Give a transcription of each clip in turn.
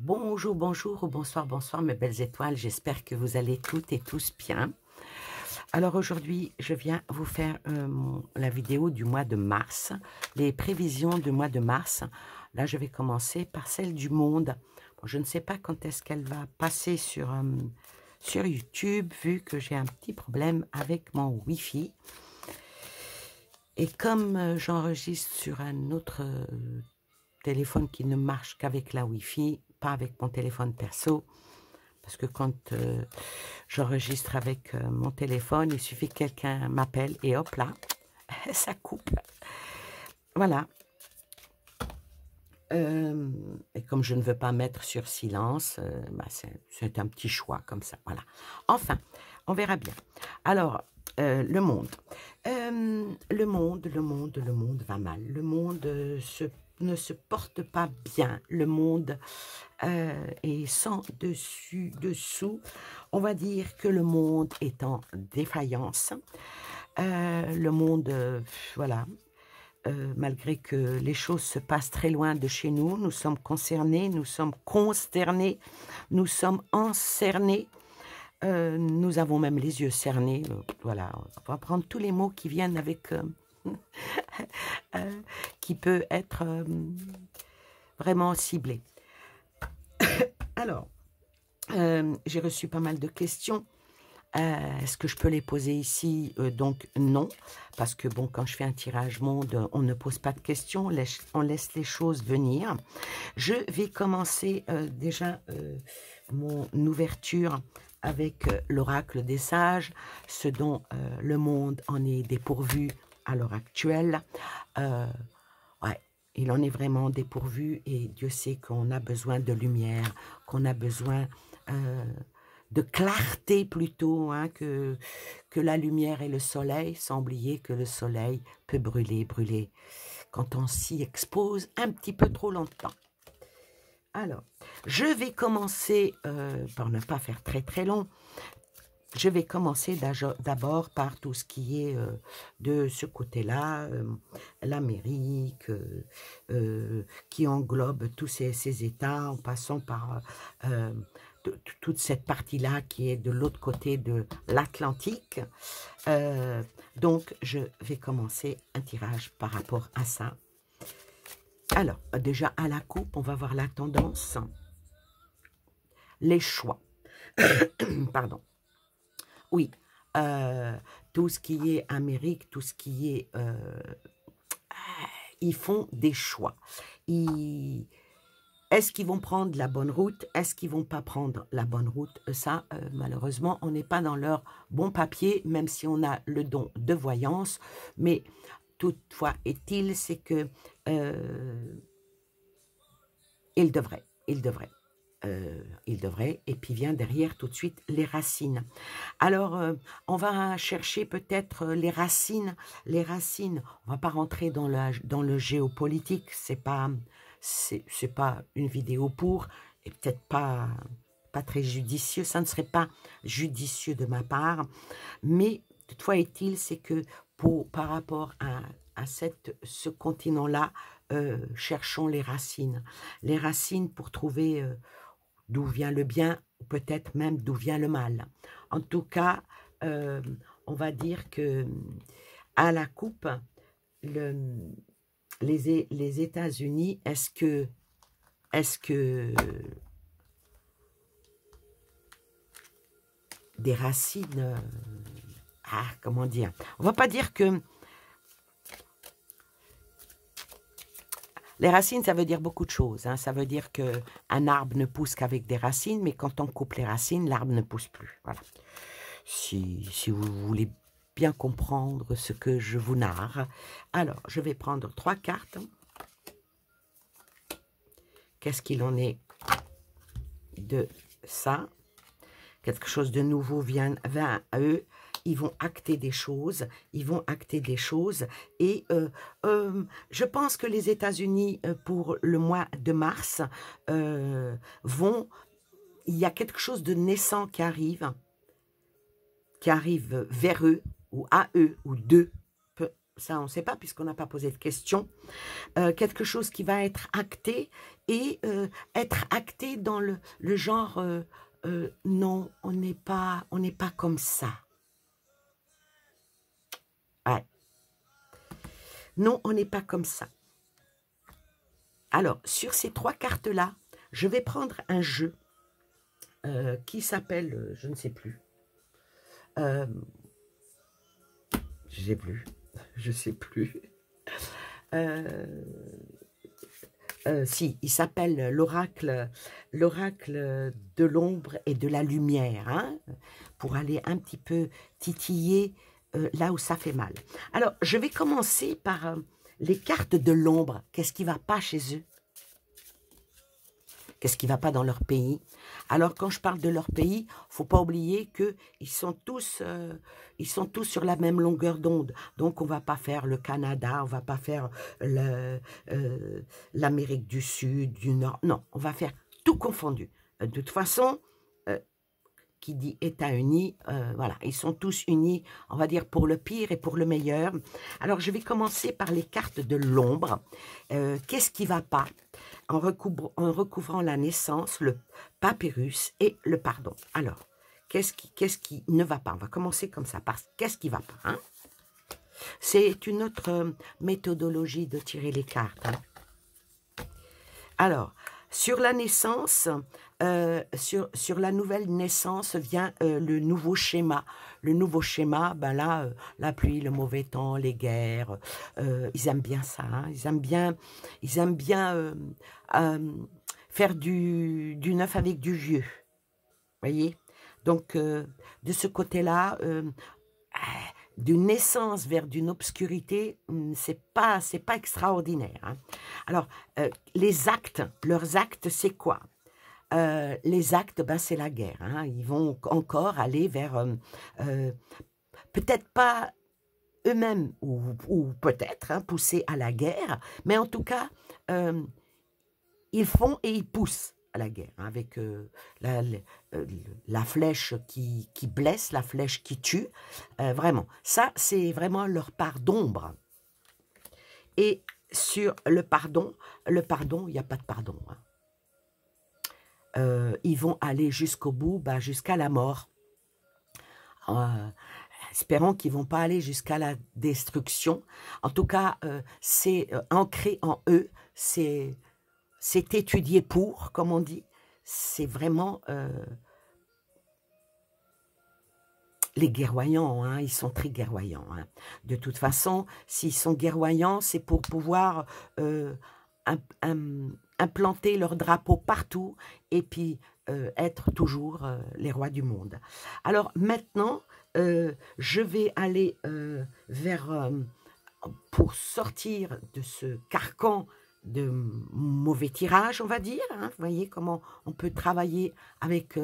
Bonjour, bonjour ou bonsoir, bonsoir mes belles étoiles, j'espère que vous allez toutes et tous bien. Alors aujourd'hui, je viens vous faire la vidéo du mois de mars, les prévisions du mois de mars. Là, je vais commencer par celle du monde. Bon, je ne sais pas quand est-ce qu'elle va passer sur YouTube, vu que j'ai un petit problème avec mon Wi-Fi. Et comme j'enregistre sur un autre téléphone qui ne marche qu'avec la Wi-Fi, pas avec mon téléphone perso, parce que quand j'enregistre avec mon téléphone, il suffit que quelqu'un m'appelle et hop là, ça coupe. Voilà. Et comme je ne veux pas mettre sur silence, bah c'est un petit choix comme ça. Voilà. Enfin, on verra bien. Alors, le monde. Le monde va mal. Le monde ne se porte pas bien. Le monde est sans dessus, dessous. On va dire que le monde est en défaillance. Le monde, voilà, malgré que les choses se passent très loin de chez nous, nous sommes concernés, nous sommes consternés, nous sommes encernés. Nous avons même les yeux cernés. Voilà, on va prendre tous les mots qui viennent avec... qui peut être vraiment ciblé. Alors, j'ai reçu pas mal de questions. Est-ce que je peux les poser ici? Donc non, parce que bon, quand je fais un tirage monde, on ne pose pas de questions, on laisse les choses venir. Je vais commencer déjà mon ouverture avec l'oracle des sages, ce dont le monde en est dépourvu à l'heure actuelle. Ouais, il en est vraiment dépourvu et Dieu sait qu'on a besoin de lumière, qu'on a besoin de clarté plutôt que la lumière et le soleil, sans oublier que le soleil peut brûler quand on s'y expose un petit peu trop longtemps. Alors, je vais commencer, pour ne pas faire très très long, je vais commencer d'abord par tout ce qui est de ce côté-là, l'Amérique, qui englobe tous ces États, en passant par toute cette partie-là qui est de l'autre côté de l'Atlantique. Donc, je vais commencer un tirage par rapport à ça. Alors, déjà à la coupe, on va voir la tendance, les choix. Pardon. Oui, tout ce qui est Amérique, tout ce qui est... ils font des choix. Est-ce qu'ils vont prendre la bonne route? Est-ce qu'ils vont pas prendre la bonne route? Ça, malheureusement, on n'est pas dans leur bon papier, même si on a le don de voyance. Mais toutefois, est-il, c'est que il devrait. Il devrait, et puis vient derrière tout de suite les racines. Alors, on va chercher peut-être les racines. Les racines, on va pas rentrer dans le géopolitique, c'est pas une vidéo pour, et peut-être pas très judicieux, ça ne serait pas judicieux de ma part, mais toutefois est-il, c'est que par rapport à ce continent-là, cherchons les racines. Les racines pour trouver d'où vient le bien, ou peut-être même d'où vient le mal. En tout cas, on va dire que à la coupe, les États-Unis, est-ce que des racines, comment dire, on va pas dire que les racines, ça veut dire beaucoup de choses. Hein. Ça veut dire qu'un arbre ne pousse qu'avec des racines, mais quand on coupe les racines, l'arbre ne pousse plus. Voilà. Si vous voulez bien comprendre ce que je vous narre. Alors, je vais prendre 3 cartes. Qu'est-ce qu'il en est de ça? Quelque chose de nouveau vient à eux. Ils vont acter des choses, et je pense que les États-Unis, pour le mois de mars, il y a quelque chose de naissant qui arrive vers eux, ou à eux, ou d'eux, ça on ne sait pas puisqu'on n'a pas posé de question, quelque chose qui va être acté, et être acté t'es dans le genre, non, on n'est pas comme ça. Ouais. Non, on n'est pas comme ça. Alors, sur ces 3 cartes-là, je vais prendre un jeu qui s'appelle, je ne sais plus. Je sais plus. Si, il s'appelle l'oracle de l'ombre et de la lumière, hein, pour aller un petit peu titiller là où ça fait mal. Alors, je vais commencer par les cartes de l'ombre. Qu'est-ce qui ne va pas chez eux? Qu'est-ce qui ne va pas dans leur pays? Alors, quand je parle de leur pays, il ne faut pas oublier qu'ils sont tous sur la même longueur d'onde. Donc, on ne va pas faire le Canada, on ne va pas faire l'Amérique du Sud, du Nord. Non, on va faire tout confondu. De toute façon, qui dit États-Unis, voilà, ils sont tous unis, on va dire, pour le pire et pour le meilleur. Alors, je vais commencer par les cartes de l'ombre. Qu'est-ce qui ne va pas? En recouvrant la naissance, le papyrus et le pardon. Alors, qu'est-ce qui ne va pas? On va commencer comme ça, parce qu'est-ce qui ne va pas, hein? C'est une autre méthodologie de tirer les cartes, hein. Alors, sur la naissance, sur la nouvelle naissance vient le nouveau schéma. Le nouveau schéma, ben là, la pluie, le mauvais temps, les guerres, ils aiment bien ça, hein. Ils aiment bien faire du neuf avec du vieux. Voyez? Donc, de ce côté-là, d'une naissance vers d'une obscurité, c'est pas extraordinaire, hein. Alors, les actes, leurs actes, c'est quoi? Les actes, ben, c'est la guerre, hein. Ils vont encore aller vers, peut-être pas eux-mêmes, ou peut-être, hein, pousser à la guerre, mais en tout cas, ils font et ils poussent à la guerre, hein, avec la flèche qui blesse, la flèche qui tue, vraiment. Ça, c'est vraiment leur part d'ombre. Et sur le pardon, il n'y a pas de pardon, hein. Ils vont aller jusqu'au bout, bah, jusqu'à la mort. Espérons qu'ils ne vont pas aller jusqu'à la destruction. En tout cas, c'est ancré en eux, c'est étudié pour, comme on dit. C'est vraiment les guerroyants, hein, ils sont très guerroyants, hein. De toute façon, s'ils sont guerroyants, c'est pour pouvoir implanter leur drapeau partout et puis être toujours les rois du monde. Alors maintenant, je vais aller pour sortir de ce carcan de mauvais tirage, on va dire, hein. Vous voyez comment on peut travailler avec...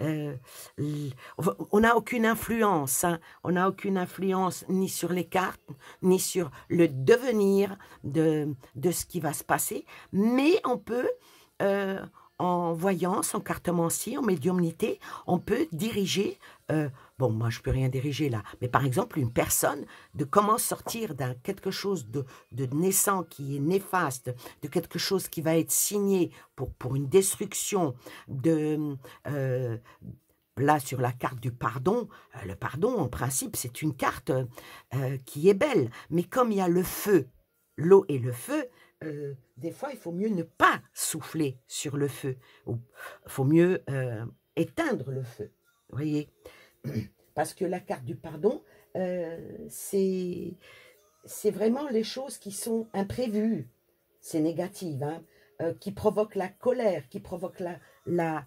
on n'a aucune influence, hein. On n'a aucune influence ni sur les cartes, ni sur le devenir de ce qui va se passer, mais on peut, en voyance, en cartomancie, en médiumnité, on peut diriger... bon, moi, je ne peux rien diriger là, mais par exemple, une personne, de comment sortir d'un quelque chose de naissant qui est néfaste, de quelque chose qui va être signé pour une destruction, là, sur la carte du pardon, le pardon, en principe, c'est une carte qui est belle, mais comme il y a le feu, l'eau et le feu, des fois, il faut mieux ne pas souffler sur le feu, il faut mieux éteindre le feu, vous voyez? Parce que la carte du pardon, c'est vraiment les choses qui sont imprévues, c'est négatif, hein, qui provoquent la colère, qui provoquent la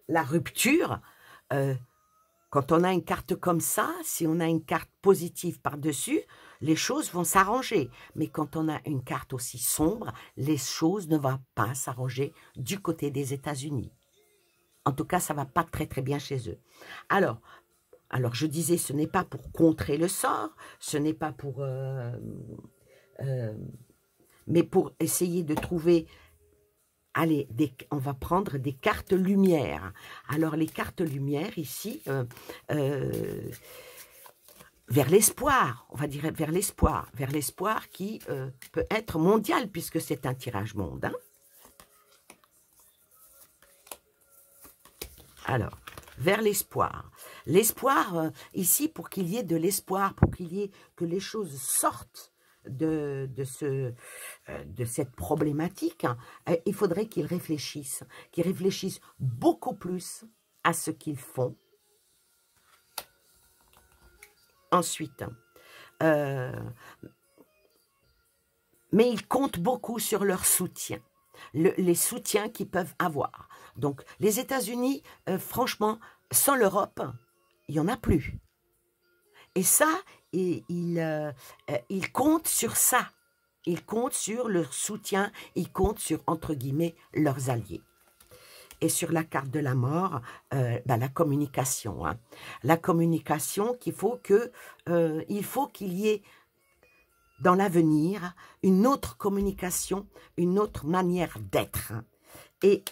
rupture. Quand on a une carte comme ça, si on a une carte positive par-dessus, les choses vont s'arranger. Mais quand on a une carte aussi sombre, les choses ne vont pas s'arranger du côté des États-Unis. En tout cas, ça ne va pas très très bien chez eux. Alors je disais, ce n'est pas pour contrer le sort, ce n'est pas pour... mais pour essayer de trouver... Allez, on va prendre des cartes lumière. Alors, les cartes lumière, ici, vers l'espoir, on va dire vers l'espoir qui peut être mondial, puisque c'est un tirage monde. Hein. Alors, vers l'espoir. L'espoir, ici, pour qu'il y ait de l'espoir, pour qu'il y ait que les choses sortent de cette problématique, hein, il faudrait qu'ils réfléchissent beaucoup plus à ce qu'ils font. Ensuite, mais ils comptent beaucoup sur leur soutien, les soutiens qu'ils peuvent avoir. Donc, les États-Unis, franchement, sans l'Europe, il n'y en a plus. Et ça, ils comptent sur ça. Ils comptent sur leur soutien, ils comptent sur, entre guillemets, leurs alliés. Et sur la carte de la mort, la communication. Hein. La communication qu'il faut qu'il y ait dans l'avenir une autre communication, une autre manière d'être. Et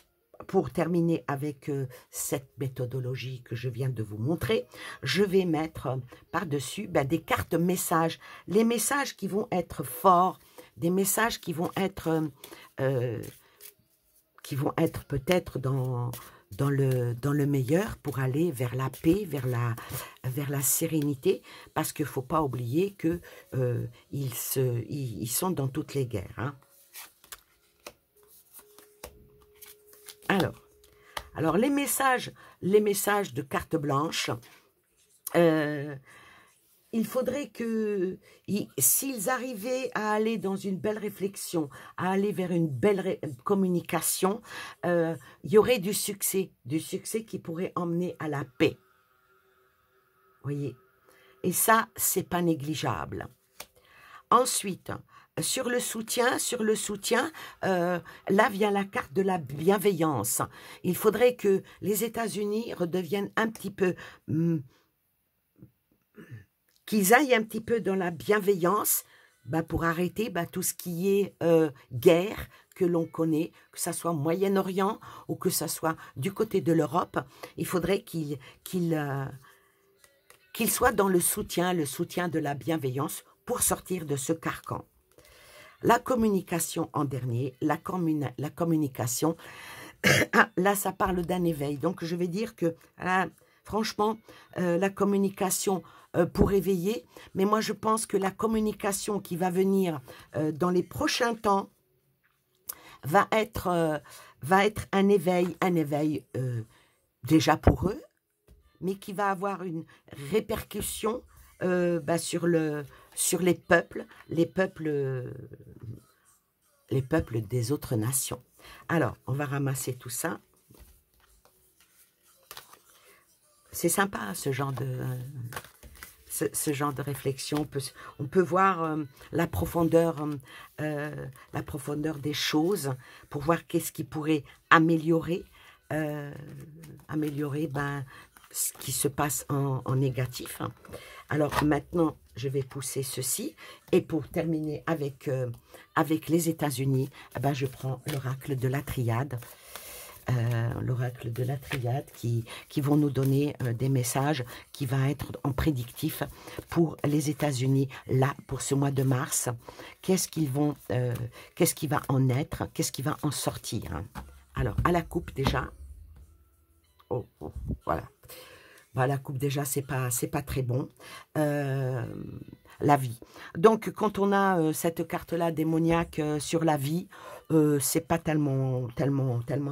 pour terminer avec cette méthodologie que je viens de vous montrer, je vais mettre par-dessus des cartes messages. Les messages qui vont être forts, des messages qui vont être peut-être dans le meilleur pour aller vers la paix, vers la sérénité, parce qu'il ne faut pas oublier que ils sont dans toutes les guerres. Hein. Alors les messages de carte blanche, il faudrait que, s'ils arrivaient à aller dans une belle réflexion, à aller vers une belle communication, il y aurait du succès qui pourrait emmener à la paix. Voyez? Et ça, c'est pas négligeable. Ensuite, sur le soutien, là vient la carte de la bienveillance. Il faudrait que les États-Unis redeviennent un petit peu... qu'ils aillent un petit peu dans la bienveillance pour arrêter tout ce qui est guerre que l'on connaît, que ce soit au Moyen-Orient ou que ce soit du côté de l'Europe. Il faudrait qu'ils soient dans le soutien de la bienveillance pour sortir de ce carcan. La communication en dernier, la communication, là ça parle d'un éveil. Donc je vais dire que, franchement, la communication pour éveiller, mais moi je pense que la communication qui va venir dans les prochains temps va être un éveil déjà pour eux, mais qui va avoir une répercussion sur les peuples des autres nations. Alors, on va ramasser tout ça. C'est sympa, ce genre de réflexion. On peut voir la profondeur des choses pour voir qu'est-ce qui pourrait améliorer ce qui se passe en négatif. Alors maintenant, je vais pousser ceci. Et pour terminer avec les États-Unis, je prends l'oracle de la triade. L'oracle de la triade qui vont nous donner des messages qui va être en prédictif pour les États-Unis, là, pour ce mois de mars. Qu'est-ce qui va en être? Qu'est-ce qui va en sortir? Hein? Alors, à la coupe déjà. Oh, voilà. La coupe déjà, c'est pas très bon. La vie. Donc, quand on a cette carte-là démoniaque sur la vie, c'est pas tellement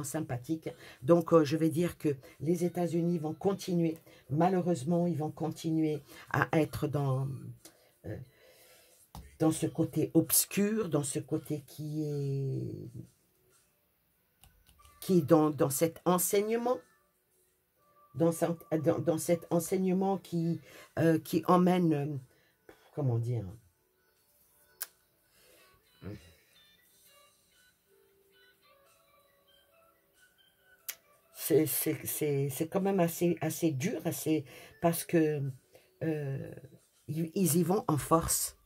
sympathique. Donc, je vais dire que les États-Unis vont continuer. Malheureusement, ils vont continuer à être dans ce côté obscur, dans ce côté qui est dans cet enseignement. Dans cet enseignement qui emmène, comment dire, c'est quand même assez dur, parce que ils y vont en force.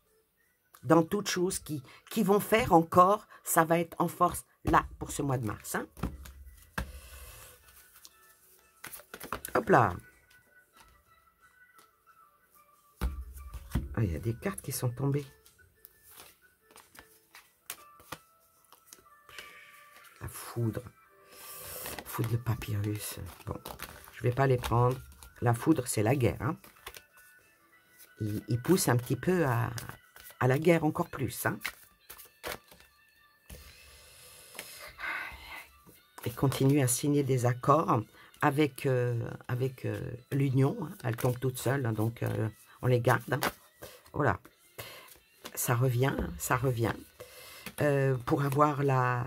Dans toutes choses qui vont faire encore, ça va être en force là pour ce mois de mars. Hein. Hop là. Ah, il y a des cartes qui sont tombées. La foudre. Foudre de papyrus. Bon, je ne vais pas les prendre. La foudre, c'est la guerre. Hein. Il pousse un petit peu à la guerre encore plus. Hein. Et continue à signer des accords avec l'Union. Hein. Elle tombe toute seule, hein, donc on les garde. Hein. Voilà. Ça revient, ça revient. Pour avoir la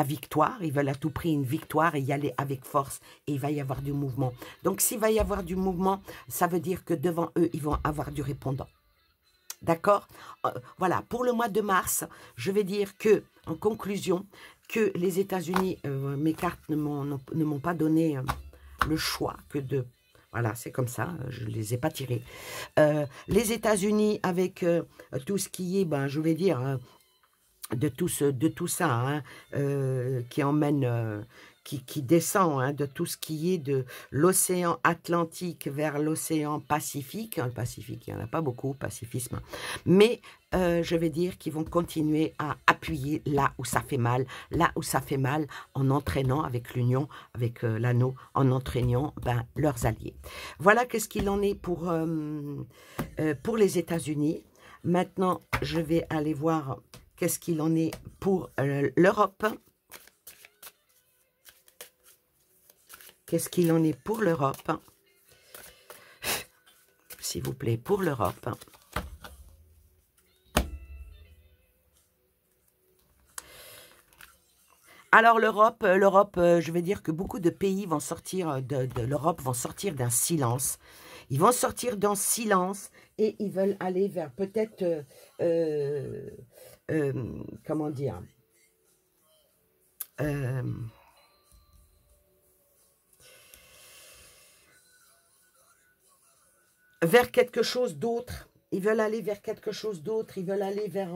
victoire, ils veulent à tout prix une victoire et y aller avec force, et il va y avoir du mouvement. Donc s'il va y avoir du mouvement, ça veut dire que devant eux, ils vont avoir du répondant. D'accord? Voilà, pour le mois de mars, je vais dire que, en conclusion, que les États-Unis, mes cartes ne m'ont pas donné le choix que de... Voilà, c'est comme ça, je ne les ai pas tirés. Les États-Unis, avec tout ce qui est, ben, je vais dire... de tout ça, hein, qui emmène, qui descend, hein, de tout ce qui est de l'océan Atlantique vers l'océan Pacifique. Le Pacifique, il n'y en a pas beaucoup, pacifisme. Mais je vais dire qu'ils vont continuer à appuyer là où ça fait mal, en entraînant avec l'Union, avec l'anneau, en entraînant leurs alliés. Voilà qu'est-ce qu'il en est pour les États-Unis. Maintenant, je vais aller voir... Qu'est-ce qu'il en est pour l'Europe? Qu'est-ce qu'il en est pour l'Europe? S'il vous plaît, pour l'Europe. Alors l'Europe, je vais dire que beaucoup de pays vont sortir de l'Europe, vont sortir d'un silence. Ils vont sortir d'un silence et ils veulent aller vers peut-être... comment dire, vers quelque chose d'autre. Ils veulent aller vers quelque chose d'autre. Ils veulent aller vers,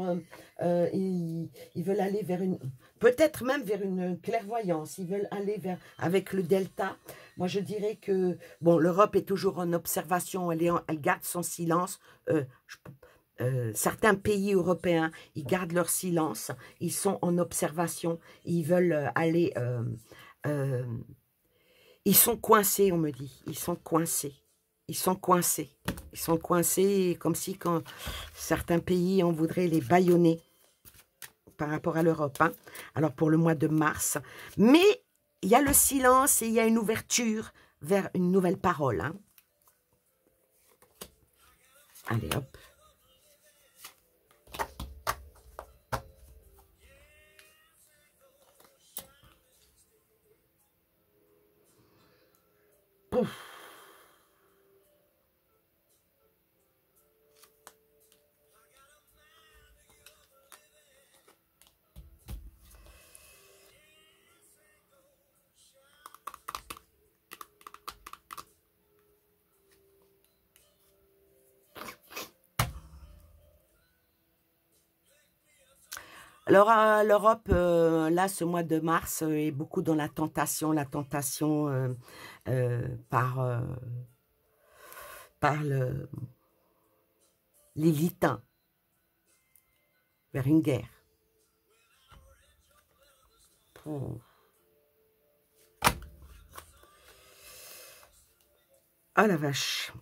ils veulent aller vers une, peut-être même vers une clairvoyance. Ils veulent aller vers, avec le delta. Moi, je dirais que, bon, l'Europe est toujours en observation. Elle garde son silence. Certains pays européens, ils gardent leur silence, ils sont en observation, ils veulent aller... ils sont coincés, on me dit, ils sont coincés. Ils sont coincés. Ils sont coincés comme si quand certains pays, on voudrait les bâillonner par rapport à l'Europe. Hein. Alors pour le mois de mars. Mais il y a le silence et il y a une ouverture vers une nouvelle parole. Hein. Allez, hop. Pouf. Alors, l'Europe, là, ce mois de mars, est beaucoup dans la tentation par l'élite vers une guerre. Oh. Ah la vache.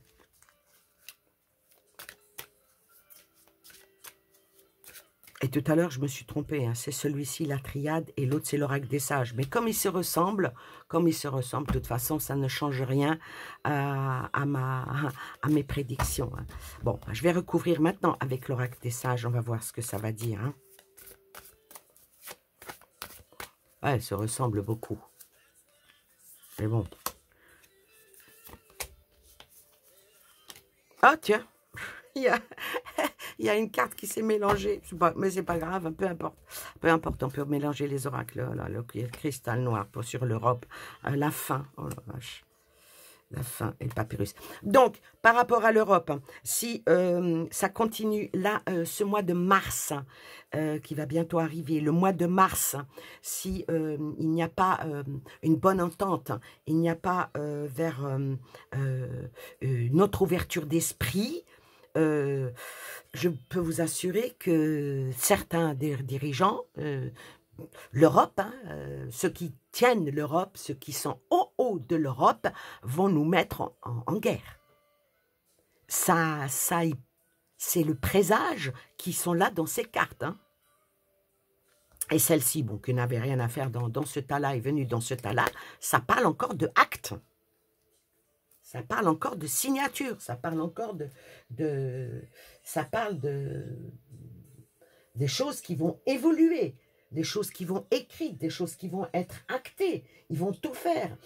Et tout à l'heure, je me suis trompée. Hein. C'est celui-ci, la triade, et l'autre, c'est l'oracle des sages. Mais comme ils se ressemblent, de toute façon, ça ne change rien à mes prédictions. Hein. Bon, je vais recouvrir maintenant avec l'oracle des sages. On va voir ce que ça va dire. Hein. Ouais, elles se ressemblent beaucoup. Mais bon. Ah, tiens. Il y a une carte qui s'est mélangée, mais c'est pas grave, peu importe. Peu importe, on peut mélanger les oracles, là, le cristal noir sur l'Europe, la fin, oh la vache, la fin et le papyrus. Donc, par rapport à l'Europe, si ça continue, là, ce mois de mars, qui va bientôt arriver, le mois de mars, si il n'y a pas une bonne entente, il n'y a pas vers une autre ouverture d'esprit, je peux vous assurer que certains des dirigeants, l'Europe, hein, ceux qui tiennent l'Europe, ceux qui sont au haut de l'Europe, vont nous mettre en guerre. Ça, c'est le présage qui sont là dans ces cartes. Hein. Et celle-ci, bon, qui n'avait rien à faire dans ce tas-là, est venue dans ce tas-là, ça parle encore de actes. Ça parle encore de signature. Ça parle encore ça parle des choses qui vont évoluer, des choses qui vont écrites, des choses qui vont être actées. Ils vont tout faire.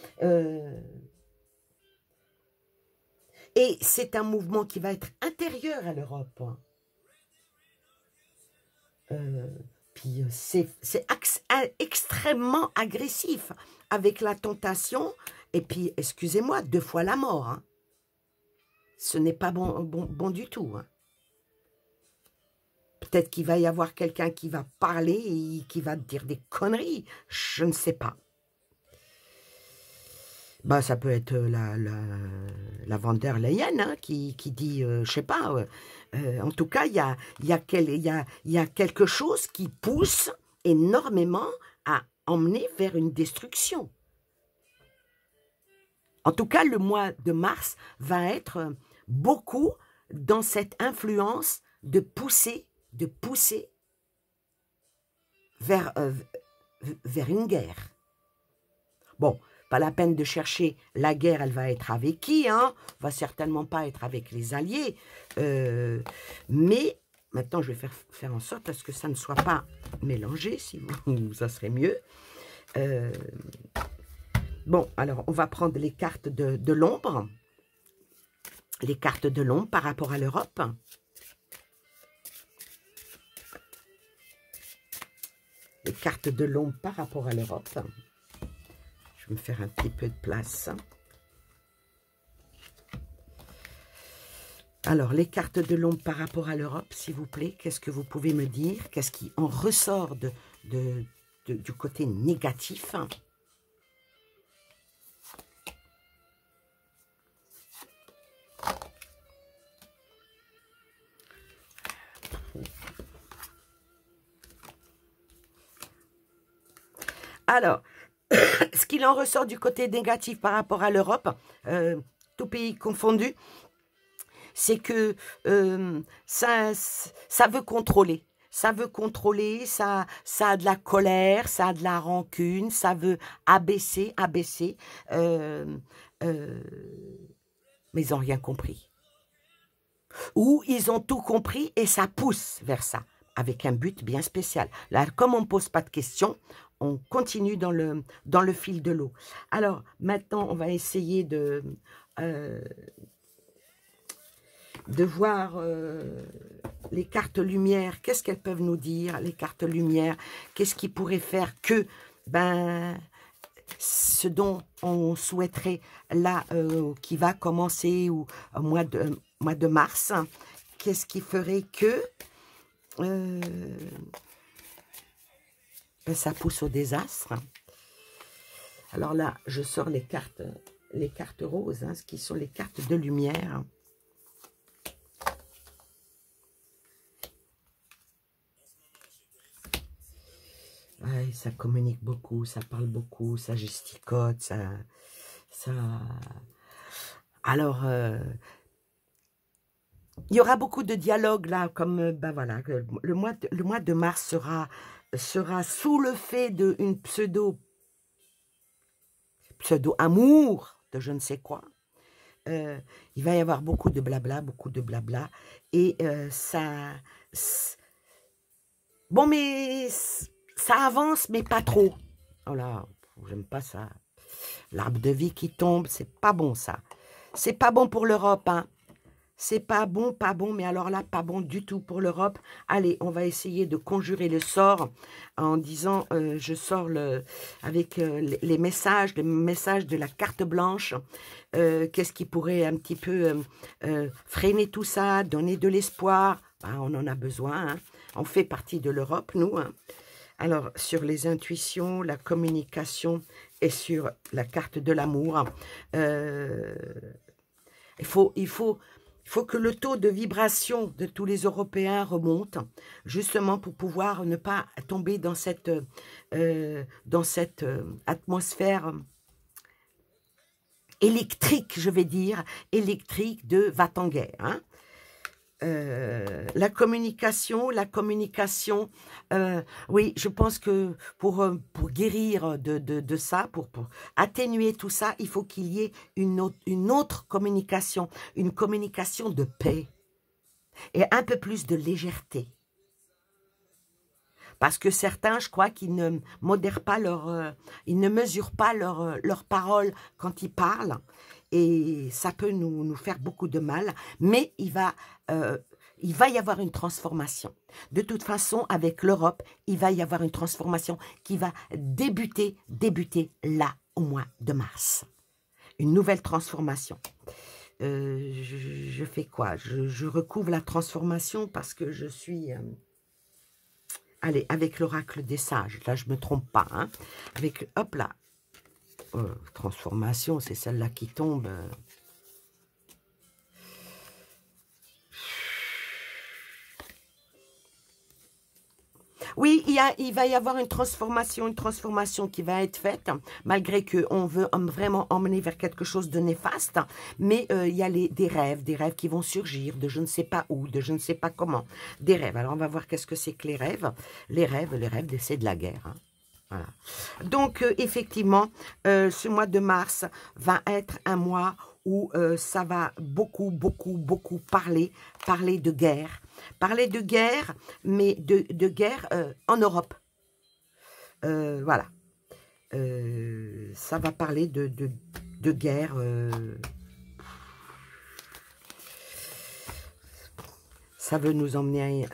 Et c'est un mouvement qui va être intérieur à l'Europe. Puis c'est extrêmement agressif, avec la tentation, et puis, excusez-moi, 2 fois la mort. Hein. Ce n'est pas bon du tout. Hein. Peut-être qu'il va y avoir quelqu'un qui va parler et qui va dire des conneries. Je ne sais pas. Bah, ça peut être la von der Leyen hein, qui dit, je sais pas. En tout cas, il y a quelque chose qui pousse énormément à emmener vers une destruction. En tout cas, le mois de mars va être beaucoup dans cette influence de pousser vers une guerre. Bon, pas la peine de chercher la guerre, elle va être avec qui, hein? Va certainement pas être avec les alliés. Mais maintenant, je vais faire en sorte à ce que ça ne soit pas mélangé, si ça serait mieux. Bon, alors, on va prendre les cartes de l'ombre. Les cartes de l'ombre par rapport à l'Europe. Les cartes de l'ombre par rapport à l'Europe. Je vais me faire un petit peu de place. Alors, les cartes de l'ombre par rapport à l'Europe, s'il vous plaît, qu'est-ce que vous pouvez me dire? Qu'est-ce qui en ressort du côté négatif? Alors, ce qu'il en ressort du côté négatif par rapport à l'Europe, tout pays confondu, c'est que ça veut contrôler. Ça veut contrôler, ça a de la colère, ça a de la rancune, ça veut abaisser. Mais ils n'ont rien compris. Ou ils ont tout compris et ça pousse vers ça, avec un but bien spécial. Là, comme on ne pose pas de questions, on continue dans le fil de l'eau. Alors, maintenant, on va essayer de voir les cartes lumière. Qu'est-ce qu'elles peuvent nous dire, les cartes lumière? Qu'est-ce qui pourrait faire que, ce dont on souhaiterait là, qui va commencer au mois de mars, qu'est-ce qui ferait que ça pousse au désastre? Alors là, je sors les cartes roses, hein, ce qui sont les cartes de lumière. Ouais, ça communique beaucoup, ça parle beaucoup, ça gesticote, ça... Alors, il y aura beaucoup de dialogues là, comme, voilà, le mois de mars sera sous le fait d'une pseudo-amour de je ne sais quoi. Il va y avoir beaucoup de blabla, et ça... Bon, mais ça avance, mais pas trop. Oh là, j'aime pas ça. L'arbre de vie qui tombe, c'est pas bon ça. C'est pas bon pour l'Europe, hein. C'est pas bon, mais alors là, pas bon du tout pour l'Europe. Allez, on va essayer de conjurer le sort en disant, je sors avec les messages de la carte blanche. Qu'est-ce qui pourrait un petit peu freiner tout ça, donner de l'espoir? On en a besoin, hein. On fait partie de l'Europe, nous, hein. Alors, sur les intuitions, la communication et sur la carte de l'amour, il faut Il faut que le taux de vibration de tous les Européens remonte, justement pour pouvoir ne pas tomber dans cette atmosphère électrique, je vais dire, électrique de va-t-en-guerre. Hein. La communication, oui, je pense que pour guérir de ça, pour atténuer tout ça, il faut qu'il y ait une autre communication, une communication de paix et un peu plus de légèreté. Parce que certains, je crois qu'ils ne modèrent pas ils ne mesurent pas leurs paroles quand ils parlent. Et ça peut nous faire beaucoup de mal. Mais il va y avoir une transformation. De toute façon, avec l'Europe, il va y avoir une transformation qui va débuter là, au mois de mars. Une nouvelle transformation. Je fais quoi? Je recouvre la transformation parce que je suis... allez, avec l'oracle des sages, là je me trompe pas, hein. Avec, hop là, transformation, c'est celle-là qui tombe. Oui, il va y avoir une transformation qui va être faite, malgré qu'on veut vraiment emmener vers quelque chose de néfaste, mais il y a des rêves qui vont surgir, de je ne sais pas où, de je ne sais pas comment, des rêves. Alors, on va voir qu'est-ce que c'est que les rêves. Les rêves, c'est de la guerre, hein. Voilà. Donc, effectivement, ce mois de mars va être un mois où ça va beaucoup parler de guerre. Parler de guerre, mais de guerre en Europe. Voilà. Ça va parler de guerre. Ça veut nous emmener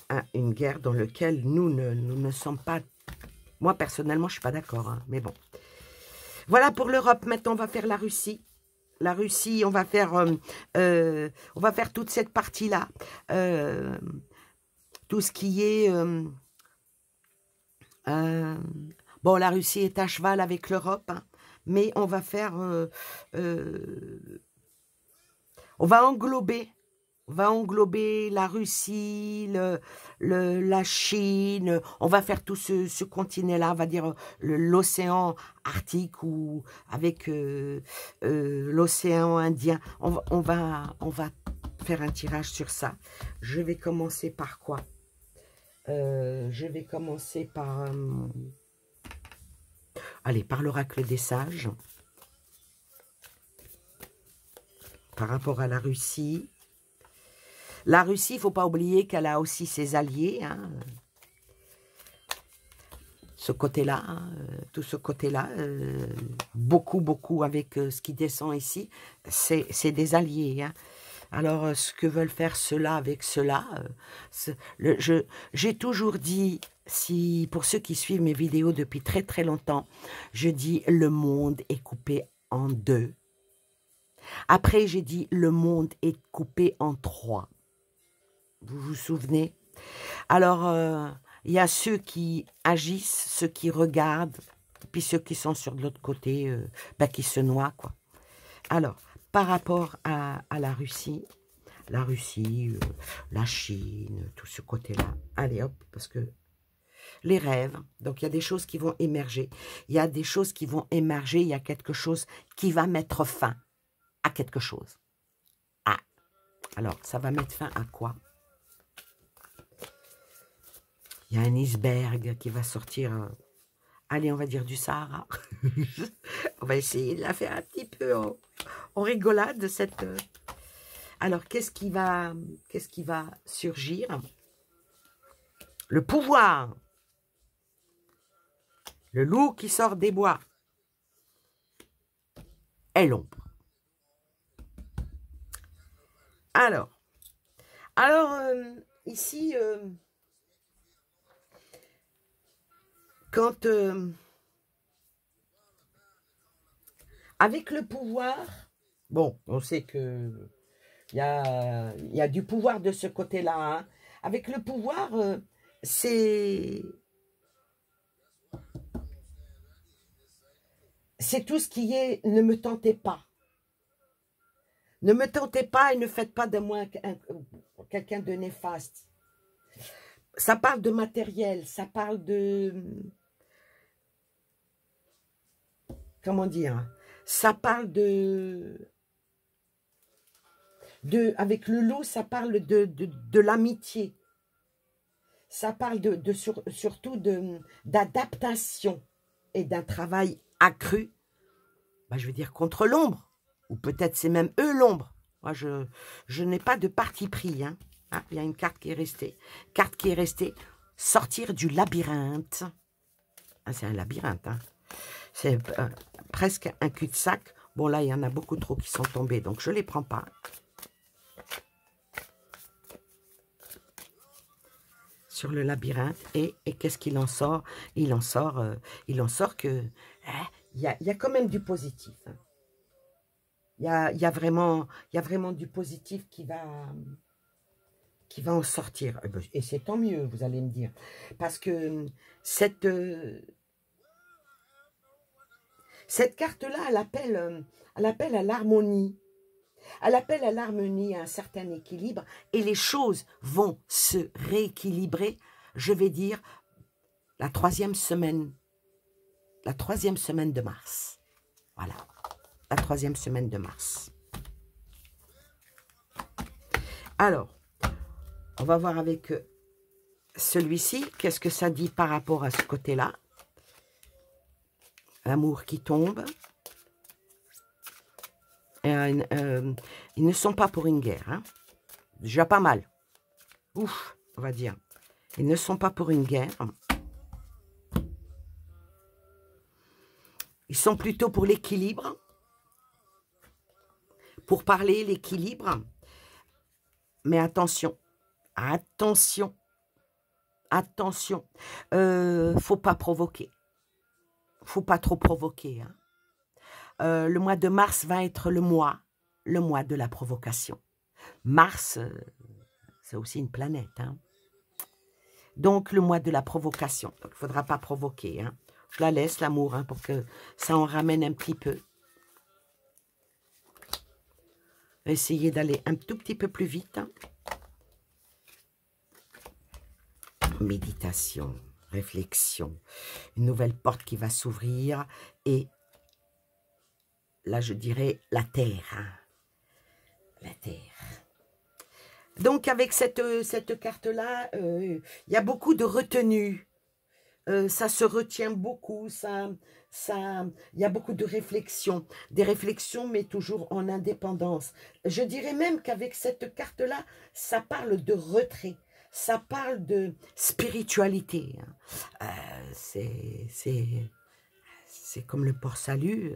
à une guerre dans laquelle nous ne sommes pas... Moi, personnellement, je ne suis pas d'accord, hein, mais bon. Voilà pour l'Europe. Maintenant, on va faire la Russie. La Russie, on va faire toute cette partie-là. Tout ce qui est... bon, la Russie est à cheval avec l'Europe, hein, mais on va faire... on va englober la Russie, la Chine, on va faire tout ce continent-là, on va dire l'océan Arctique ou avec l'océan Indien. On va faire un tirage sur ça. Je vais commencer par quoi? Je vais commencer par... allez, par l'oracle des sages. Par rapport à la Russie. La Russie, il ne faut pas oublier qu'elle a aussi ses alliés. Hein. Ce côté-là, hein, tout ce côté-là, beaucoup avec ce qui descend ici, c'est des alliés. Hein. Alors, ce que veulent faire ceux-là avec ceux-là, j'ai toujours dit, pour ceux qui suivent mes vidéos depuis très longtemps, je dis le monde est coupé en deux. Après, j'ai dit le monde est coupé en trois. Vous vous souvenez? Alors, il y a ceux qui agissent, ceux qui regardent, puis ceux qui sont sur de l'autre côté, qui se noient, quoi. Alors, par rapport à la Russie, la Chine, tout ce côté-là, allez hop, parce que les rêves, donc il y a des choses qui vont émerger, il y a quelque chose qui va mettre fin à quelque chose. Ah, alors, ça va mettre fin à quoi? Il y a un iceberg qui va sortir, allez, on va dire du Sahara. On va essayer de la faire un petit peu en rigolade, cette... Alors, qu'est-ce qui va surgir? Le pouvoir. Le loup qui sort des bois. Et l'ombre. Alors, ici... quand, avec le pouvoir, bon, on sait que il y a du pouvoir de ce côté-là. Hein. Avec le pouvoir, c'est tout ce qui est « ne me tentez pas ». Ne me tentez pas et ne faites pas de moi quelqu'un de néfaste. Ça parle de matériel, ça parle de... Comment dire? Ça parle avec le loup, ça parle de l'amitié. Ça parle surtout d'adaptation et d'un travail accru, bah, je veux dire contre l'ombre. Ou peut-être c'est même eux l'ombre. Moi, je n'ai pas de parti pris. Hein. Ah, il y a une carte qui est restée. Carte qui est restée. Sortir du labyrinthe. Ah, c'est un labyrinthe. Hein. C'est presque un cul-de-sac. Bon, là, il y en a beaucoup trop qui sont tombés, donc je ne les prends pas. Sur le labyrinthe. Et qu'est-ce qu'il en sort? Il en sort que il y a quand même du positif. Hein. Il y a vraiment du positif qui va en sortir. Et c'est tant mieux, vous allez me dire. Parce que cette carte-là, elle appelle à l'harmonie. Elle appelle à l'harmonie, à un certain équilibre. Et les choses vont se rééquilibrer, je vais dire, la troisième semaine de mars. Voilà. La troisième semaine de mars. Alors, on va voir avec celui-ci, qu'est-ce que ça dit par rapport à ce côté-là. L'amour qui tombe. Ils ne sont pas pour une guerre. Hein. Déjà pas mal. Ouf, on va dire. Ils ne sont pas pour une guerre. Ils sont plutôt pour l'équilibre. Pour parler l'équilibre. Mais attention. Attention. Attention. Faut pas provoquer. Faut pas trop provoquer. Hein. Le mois de mars va être le mois de la provocation. Mars, c'est aussi une planète. Hein. Donc, le mois de la provocation. Donc, il ne faudra pas provoquer. Hein. Je la laisse, l'amour, hein, pour que ça en ramène un petit peu. Essayez d'aller un tout petit peu plus vite. Hein. Méditation, réflexion, une nouvelle porte qui va s'ouvrir et là je dirais la terre. Hein. La terre. Donc avec cette carte-là, il y a beaucoup de retenue. Ça se retient beaucoup, il y a beaucoup de réflexions. Des réflexions, mais toujours en indépendance. Je dirais même qu'avec cette carte-là, ça parle de retrait. Ça parle de spiritualité. C'est comme le port-salut.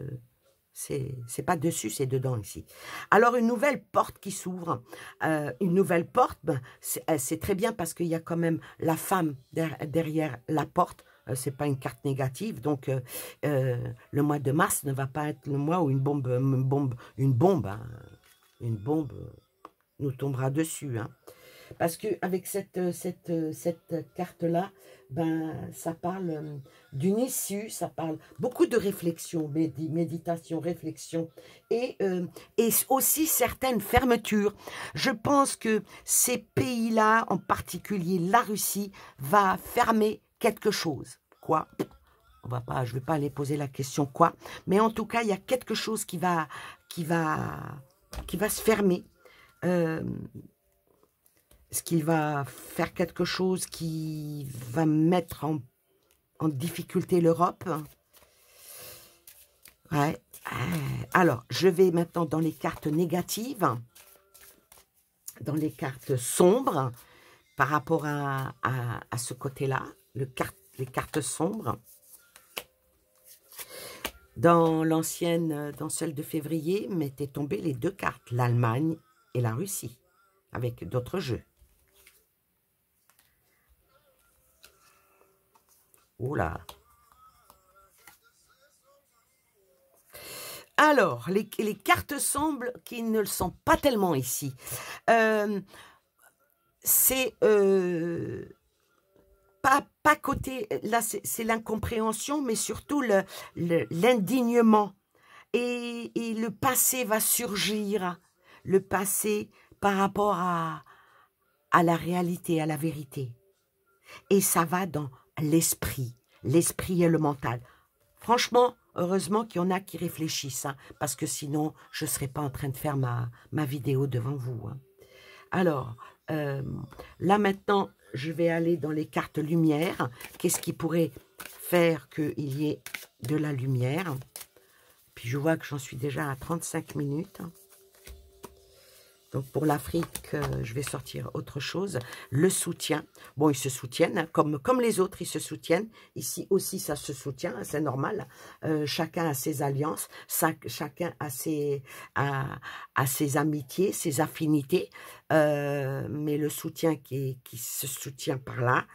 C'est pas dessus, c'est dedans ici. Alors, une nouvelle porte qui s'ouvre. Une nouvelle porte, ben, c'est très bien parce qu'il y a quand même la femme derrière la porte. C'est pas une carte négative. Donc, le mois de mars ne va pas être le mois où une bombe nous tombera dessus. Hein. Parce qu'avec cette carte-là, ben, ça parle d'une issue, ça parle beaucoup de réflexion, méditation, réflexion, et aussi certaines fermetures. Je pense que ces pays-là, en particulier la Russie, va fermer quelque chose. Quoi? Je ne vais pas aller poser la question quoi, mais en tout cas, il y a quelque chose qui va se fermer. Est-ce qu'il va faire quelque chose qui va mettre en difficulté l'Europe? Ouais. Alors, je vais maintenant dans les cartes négatives, dans les cartes sombres, par rapport à ce côté-là, les cartes sombres. Dans celle de février, m'étaient tombées les deux cartes, l'Allemagne et la Russie, avec d'autres jeux. Oula. Alors, les cartes sombres qui ne le sont pas tellement ici. C'est pas côté... Là, c'est l'incompréhension, mais surtout l'indignement. Et le passé va surgir. le passé par rapport à la réalité, à la vérité. Et ça va dans l'esprit et le mental. Franchement, heureusement qu'il y en a qui réfléchissent, hein, parce que sinon, je ne serais pas en train de faire ma vidéo devant vous. Hein. Alors, là maintenant, je vais aller dans les cartes lumière. Qu'est-ce qui pourrait faire qu'il y ait de la lumière? Puis je vois que j'en suis déjà à 35 minutes. Donc pour l'Afrique, je vais sortir autre chose. Le soutien. Bon, ils se soutiennent, hein, comme les autres, ils se soutiennent. Ici aussi, ça se soutient, hein, c'est normal. Chacun a ses alliances, chacun a ses amitiés, ses affinités. Mais le soutien qui se soutient par là,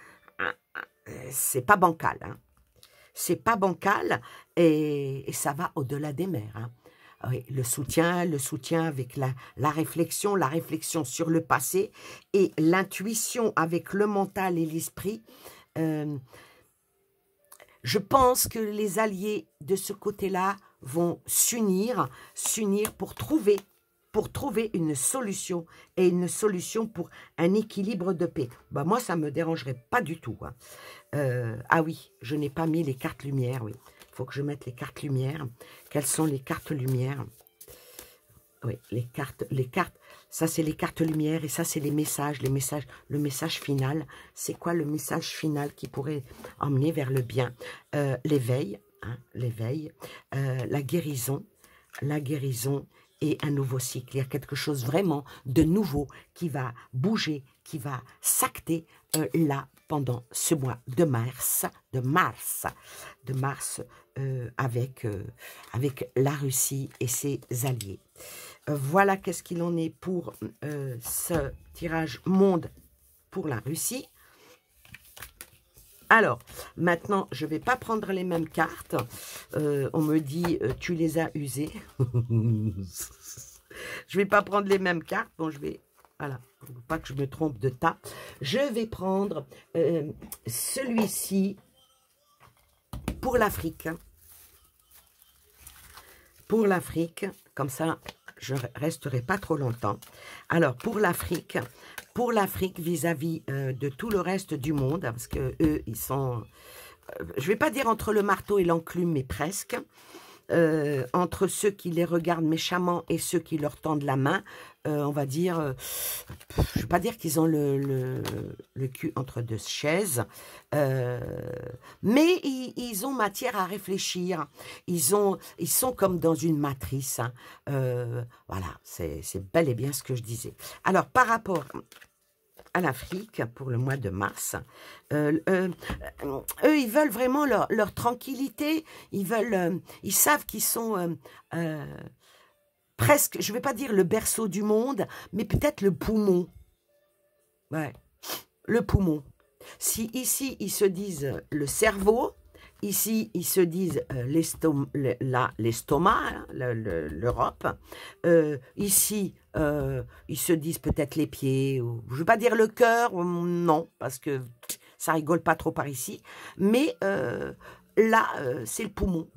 c'est pas bancal. Hein. C'est pas bancal et ça va au-delà des mers. Hein. Oui, le soutien avec la réflexion sur le passé et l'intuition avec le mental et l'esprit. Je pense que les alliés de ce côté-là vont s'unir pour trouver une solution et une solution pour un équilibre de paix. Bah, moi, ça ne me dérangerait pas du tout. Hein. Ah oui, je n'ai pas mis les cartes lumière, oui. Il faut que je mette les cartes lumière. Quelles sont les cartes lumière? Oui, les cartes, ça c'est les cartes lumière et ça c'est les messages, le message final. C'est quoi le message final qui pourrait emmener vers le bien? L'éveil, hein, l'éveil, la guérison et un nouveau cycle. Il y a quelque chose vraiment de nouveau qui va bouger, qui va s'acter là pendant ce mois de mars, avec la Russie et ses alliés. Voilà qu'est-ce qu'il en est pour ce tirage monde pour la Russie. Alors, maintenant, je ne vais pas prendre les mêmes cartes. On me dit, tu les as usées. Je ne vais pas prendre les mêmes cartes. Bon, je vais... Voilà, il ne faut pas que je me trompe de tas. Je vais prendre celui-ci pour l'Afrique. Pour l'Afrique, comme ça, je ne resterai pas trop longtemps. Alors, pour l'Afrique vis-à-vis de tout le reste du monde, parce que eux, ils sont, je ne vais pas dire entre le marteau et l'enclume, mais presque, entre ceux qui les regardent méchamment et ceux qui leur tendent la main, on va dire, je ne vais pas dire qu'ils ont le cul entre deux chaises, mais ils ont matière à réfléchir. Ils sont comme dans une matrice. Hein. Voilà, c'est bel et bien ce que je disais. Alors, par rapport à l'Afrique, pour le mois de mars, eux, ils veulent vraiment leur tranquillité. Ils savent qu'ils sont presque, je ne vais pas dire le berceau du monde, mais peut-être le poumon. Ouais, le poumon. Si ici, ils se disent le cerveau, ici, ils se disent l'estomac, hein, l'Europe. Ici, ils se disent peut-être les pieds. Ou, je ne veux pas dire le cœur, non, parce que ça rigole pas trop par ici. Mais là, c'est le poumon.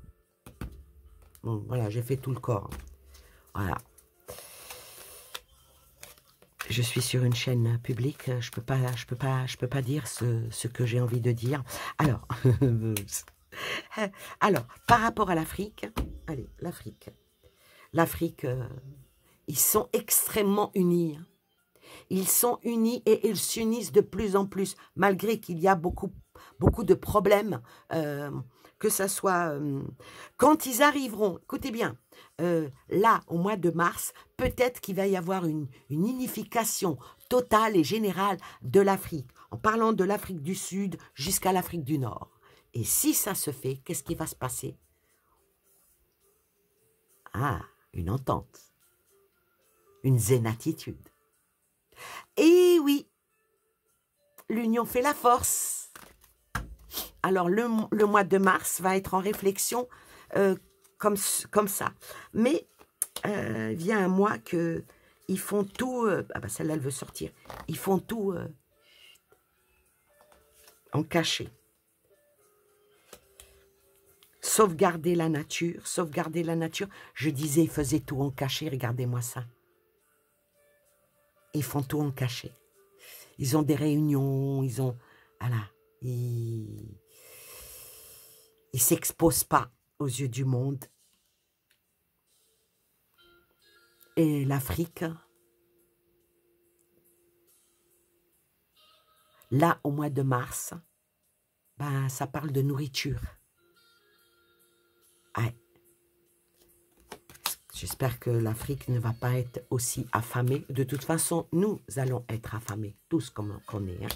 Bon, voilà, j'ai fait tout le corps. Voilà. Je suis sur une chaîne publique, je peux pas dire ce que j'ai envie de dire. Alors, par rapport à l'Afrique, allez, l'Afrique, ils sont extrêmement unis. Hein. Ils sont unis et ils s'unissent de plus en plus, malgré qu'il y a beaucoup de problèmes, que ça soit... quand ils arriveront, écoutez bien, là, au mois de mars, peut-être qu'il va y avoir une unification totale et générale de l'Afrique, en parlant de l'Afrique du Sud jusqu'à l'Afrique du Nord. Et si ça se fait, qu'est-ce qui va se passer? Ah, une entente, une zénatitude. Et oui, l'union fait la force. Alors, le mois de mars va être en réflexion comme ça. Mais il y a un mois que ils font tout... ah ben celle-là, elle veut sortir. Ils font tout en cachet. Sauvegarder la nature, sauvegarder la nature. Je disais, ils faisaient tout en cachet, regardez-moi ça. Ils font tout en cachet. Ils ont des réunions, ils ont... Voilà. Ils ne s'exposent pas aux yeux du monde. Et l'Afrique, là, au mois de mars, ben, ça parle de nourriture. Ouais. J'espère que l'Afrique ne va pas être aussi affamée. De toute façon, nous allons être affamés, tous comme on est. Hein.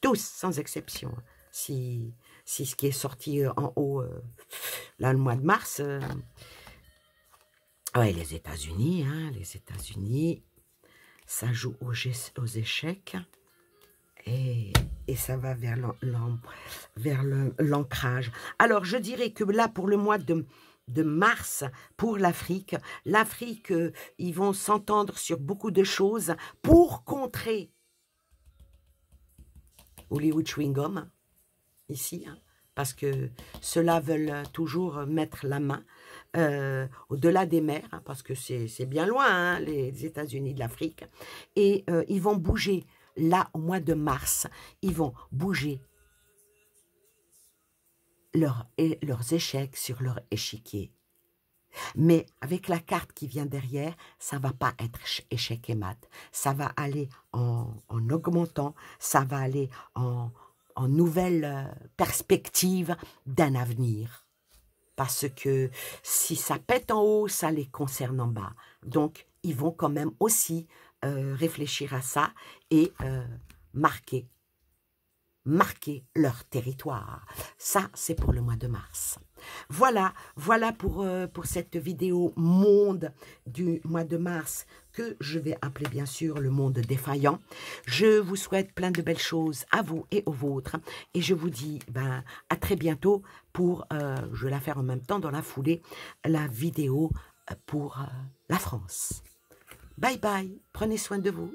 Tous, sans exception. Si ce qui est sorti en haut, là, le mois de mars, ouais, les États-Unis, hein, les États-Unis, ça joue aux échecs et ça va vers l'ancrage. Alors, je dirais que là, pour le mois de mars, pour l'Afrique, ils vont s'entendre sur beaucoup de choses pour contrer Hollywood Chewing Gum, ici, hein, parce que ceux-là veulent toujours mettre la main au-delà des mers, hein, parce que c'est bien loin, hein, les États-Unis de l'Afrique, et ils vont bouger, là, au mois de mars, ils vont bouger leurs échecs sur leur échiquier. Mais avec la carte qui vient derrière, ça ne va pas être échec et mat. Ça va aller en augmentant, ça va aller en nouvelle perspective d'un avenir. Parce que si ça pète en haut, ça les concerne en bas. Donc, ils vont quand même aussi réfléchir à ça et marquer leur territoire. Ça, c'est pour le mois de mars. Voilà pour cette vidéo monde du mois de mars que je vais appeler bien sûr le monde défaillant. Je vous souhaite plein de belles choses à vous et aux vôtres et je vous dis à très bientôt pour, je vais la faire en même temps dans la foulée, la vidéo pour la France. Bye bye, prenez soin de vous.